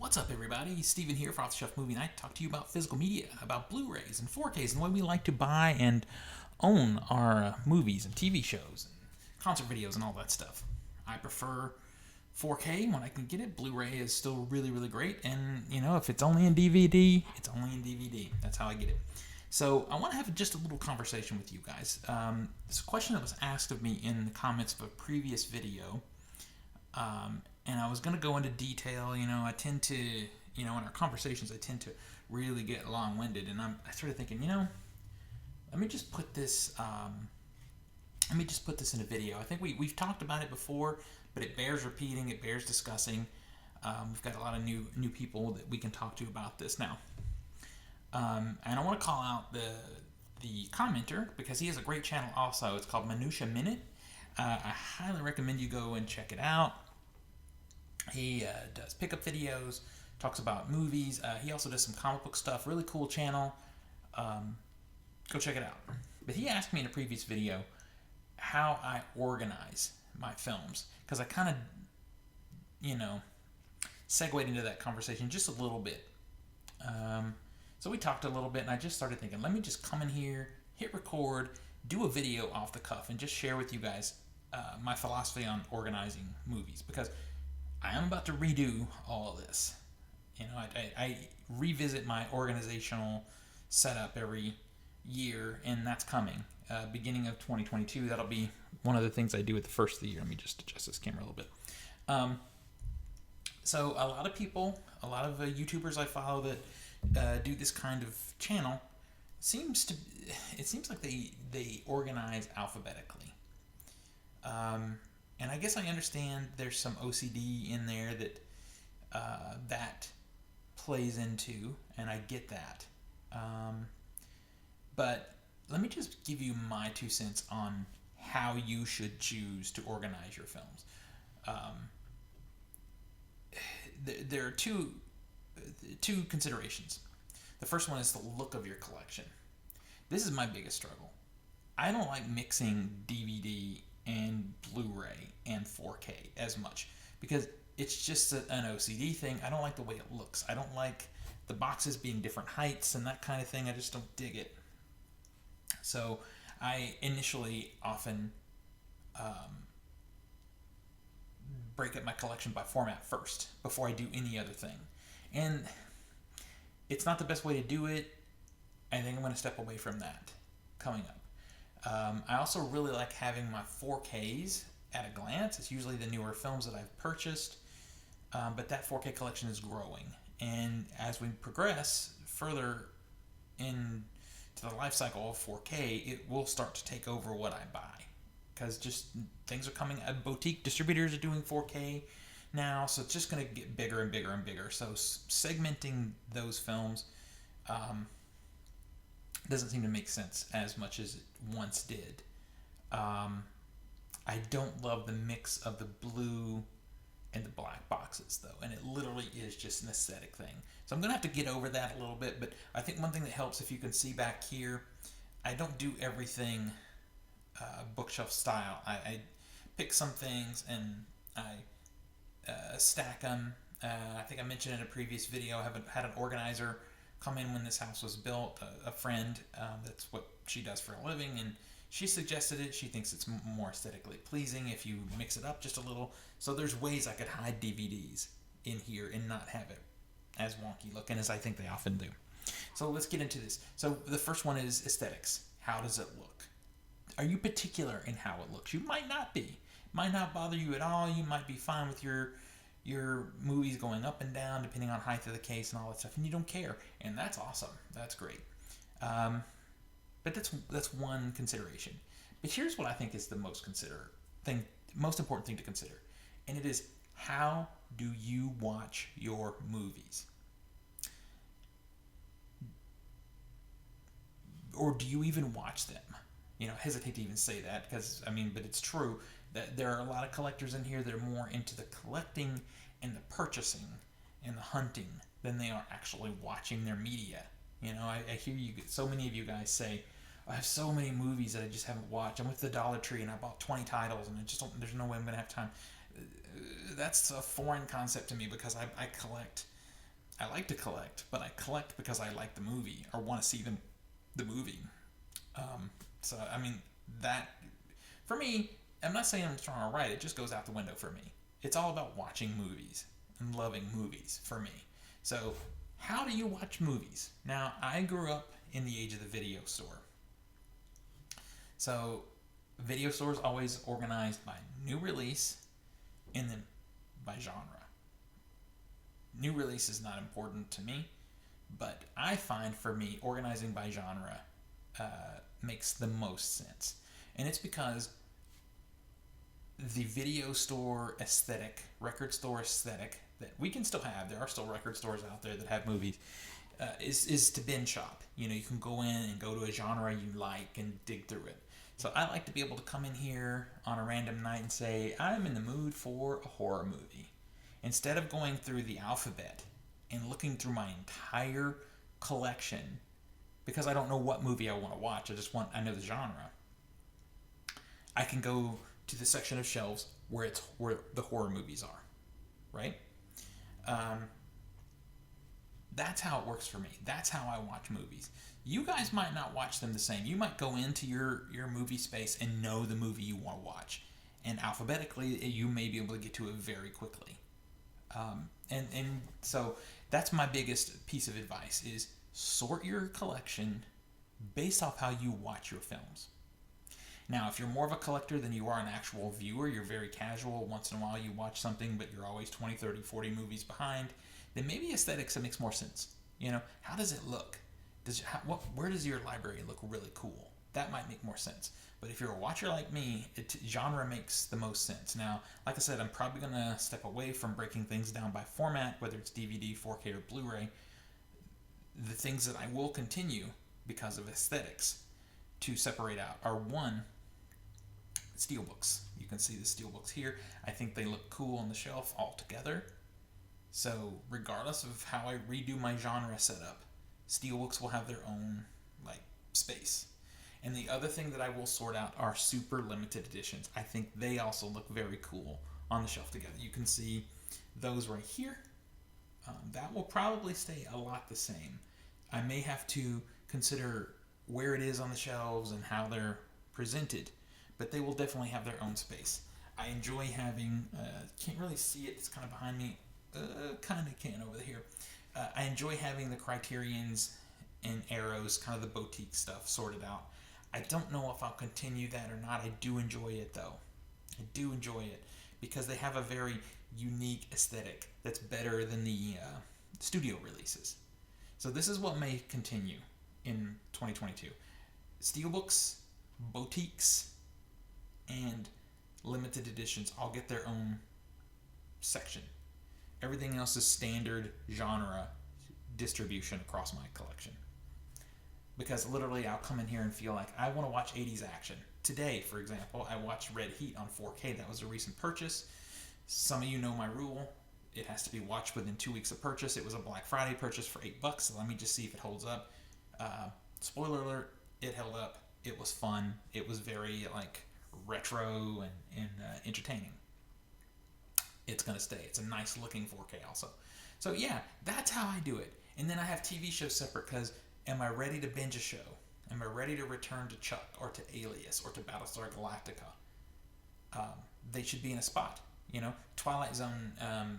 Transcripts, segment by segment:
What's up, everybody? Steven here for Off the Shelf Movie Night. Talk to you about physical media, about Blu-rays and 4Ks, and the way we like to buy and own our movies and TV shows, and concert videos, and all that stuff. I prefer 4K when I can get it. Blu-ray is still really, really great, and if it's only in DVD, it's only in DVD. That's how I get it. So I want to have just a little conversation with you guys. It's a question that was asked of me in the comments of a previous video. And I was going to go into detail. I tend to, in our conversations, I tend to really get long-winded. And I started thinking, let me just put this in a video. I think we've talked about it before, but it bears repeating. It bears discussing. We've got a lot of new people that we can talk to about this now. And I want to call out the commenter because he has a great channel also. It's called Minutia Minute. I highly recommend you go and check it out. He does pickup videos, talks about movies. He also does some comic book stuff. Really cool channel. Go check it out. But he asked me in a previous video how I organize my films, because I kind of, segued into that conversation just a little bit. So we talked a little bit, and I just started thinking, let me just come in here, hit record, do a video off the cuff, and just share with you guys my philosophy on organizing movies, because I am about to redo all of this. I revisit my organizational setup every year, and that's coming. Beginning of 2022, that'll be one of the things I do at the first of the year. Let me just adjust this camera a little bit. So a lot of people, a lot of YouTubers I follow that do this kind of channel, it seems like they organize alphabetically. And I guess I understand there's some OCD in there that plays into, and I get that. But let me just give you my 2 cents on how you should choose to organize your films. There are two considerations. The first one is the look of your collection. This is my biggest struggle. I don't like mixing DVD and Blu-ray and 4K as much because it's just an OCD thing. I don't like the way it looks. I don't like the boxes being different heights and that kind of thing. I just don't dig it. So I initially often break up my collection by format first before I do any other thing. And it's not the best way to do it. I think I'm going to step away from that coming up. I also really like having my 4Ks at a glance. It's usually the newer films that I've purchased, but that 4K collection is growing. And as we progress further into the life cycle of 4K, it will start to take over what I buy. Because just things are coming, boutique distributors are doing 4K now, so it's just going to get bigger and bigger and bigger. So segmenting those films doesn't seem to make sense as much as it once did. I don't love the mix of the blue and the black boxes, though, and it literally is just an aesthetic thing. So I'm going to have to get over that a little bit, but I think one thing that helps, if you can see back here, I don't do everything bookshelf style. I pick some things and I stack them. I think I mentioned in a previous video, I had an organizer come in when this house was built, a friend, that's what she does for a living, and she suggested it. She thinks it's more aesthetically pleasing if you mix it up just a little. So there's ways I could hide DVDs in here and not have it as wonky looking as I think they often do. So let's get into this. So the first one is aesthetics. How does it look? Are you particular in how it looks? You might not be. Might not bother you at all. You might be fine with your movies going up and down depending on height of the case and all that stuff, and you don't care, and that's awesome. That's great. But that's one consideration. But here's what I think is the most important thing to consider, and it is, how do you watch your movies? Or do you even watch them? I hesitate to even say that because, but it's true that there are a lot of collectors in here that are more into the collecting and the purchasing and the hunting than they are actually watching their media. I hear so many of you guys say, I have so many movies that I just haven't watched. I'm with the Dollar Tree and I bought 20 titles and there's no way I'm going to have time. That's a foreign concept to me because I collect I like to collect, but I collect because I like the movie or want to see the movie. So I mean that for me, I'm not saying I'm strong or right. It just goes out the window for me. It's all about watching movies and loving movies for me. So how do you watch movies? Now I grew up in the age of the video store. So video stores always organized by new release and then by genre. New release is not important to me, but I find for me organizing by genre makes the most sense. And it's because the video store aesthetic, record store aesthetic that we can still have, there are still record stores out there that have movies, is to binge shop. You know, you can go in and go to a genre you like and dig through it. So I like to be able to come in here on a random night and say, I'm in the mood for a horror movie. Instead of going through the alphabet and looking through my entire collection, because I don't know what movie I want to watch, I know the genre. I can go to the section of shelves where the horror movies are, right? That's how it works for me. That's how I watch movies. You guys might not watch them the same. You might go into your movie space and know the movie you want to watch, and alphabetically you may be able to get to it very quickly. And so that's my biggest piece of advice is sort your collection based off how you watch your films. Now, if you're more of a collector than you are an actual viewer, you're very casual, once in a while you watch something, but you're always 20, 30, 40 movies behind, then maybe aesthetics, it makes more sense. You know, how does it look? Where does your library look really cool? That might make more sense. But if you're a watcher like me, genre makes the most sense. Now, like I said, I'm probably going to step away from breaking things down by format, whether it's DVD, 4K, or Blu-ray. The things that I will continue because of aesthetics to separate out are one, steelbooks. You can see the steelbooks here. I think they look cool on the shelf all together. So regardless of how I redo my genre setup, steelbooks will have their own space. And the other thing that I will sort out are super limited editions. I think they also look very cool on the shelf together. You can see those right here. That will probably stay a lot the same. I may have to consider where it is on the shelves and how they're presented, but they will definitely have their own space. I enjoy having, can't really see it, it's kind of behind me, kind of can over here. I enjoy having the Criterions and Arrows, kind of the boutique stuff sorted out. I don't know if I'll continue that or not. I do enjoy it though. I do enjoy it because they have a very unique aesthetic that's better than the studio releases. So this is what may continue in 2022. Steelbooks, boutiques, and limited editions all get their own section. Everything else is standard genre distribution across my collection. Because literally I'll come in here and feel like I want to watch 80s action. Today, for example, I watched Red Heat on 4K. That was a recent purchase. Some of you know my rule. It has to be watched within 2 weeks of purchase. It was a Black Friday purchase for $8. So let me just see if it holds up. Spoiler alert, it held up. It was fun. It was very retro and entertaining. It's going to stay. It's a nice looking 4K also. So yeah, that's how I do it. And then I have TV shows separate because am I ready to binge a show? Am I ready to return to Chuck or to Alias or to Battlestar Galactica? They should be in a spot. You know, Twilight Zone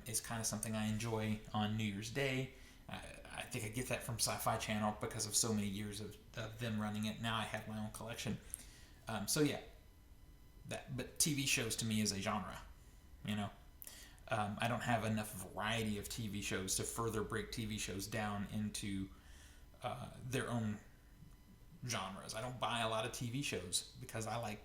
is kind of something I enjoy on New Year's Day. I think I get that from Sci-Fi Channel because of so many years of them running it. Now I have my own collection. So yeah, but TV shows to me is a genre. You know, I don't have enough variety of TV shows to further break TV shows down into their own genres. I don't buy a lot of TV shows because I like,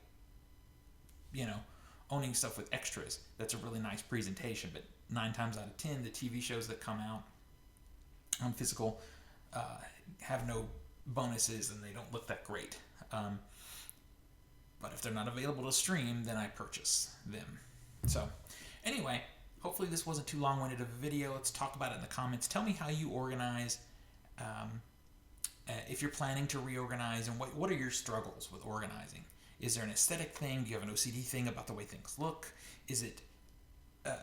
owning stuff with extras. That's a really nice presentation, but 9 times out of 10, the TV shows that come out on physical have no bonuses and they don't look that great. But if they're not available to stream, then I purchase them. So anyway, hopefully this wasn't too long-winded of a video. Let's talk about it in the comments. Tell me how you organize. If you're planning to reorganize, and what are your struggles with organizing? Is there an aesthetic thing? Do you have an OCD thing about the way things look? Is it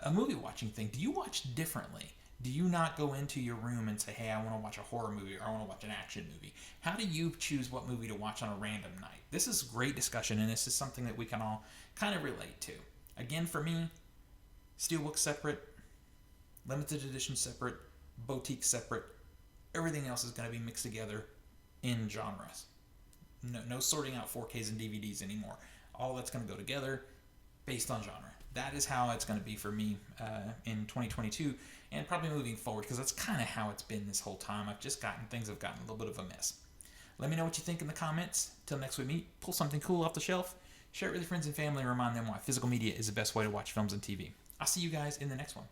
a movie watching thing? Do you watch differently? Do you not go into your room and say, hey, I want to watch a horror movie or I want to watch an action movie? How do you choose what movie to watch on a random night? This is great discussion, and this is something that we can all kind of relate to. Again, for me, Steelbook separate, limited edition separate, boutique separate. Everything else is going to be mixed together in genres. No sorting out 4Ks and DVDs anymore. All that's going to go together based on genre. That is how it's going to be for me in 2022 and probably moving forward, because that's kind of how it's been this whole time. Things have gotten a little bit of a mess. Let me know what you think in the comments. Till next we meet, pull something cool off the shelf, share it with your friends and family, and remind them why physical media is the best way to watch films and TV. I'll see you guys in the next one.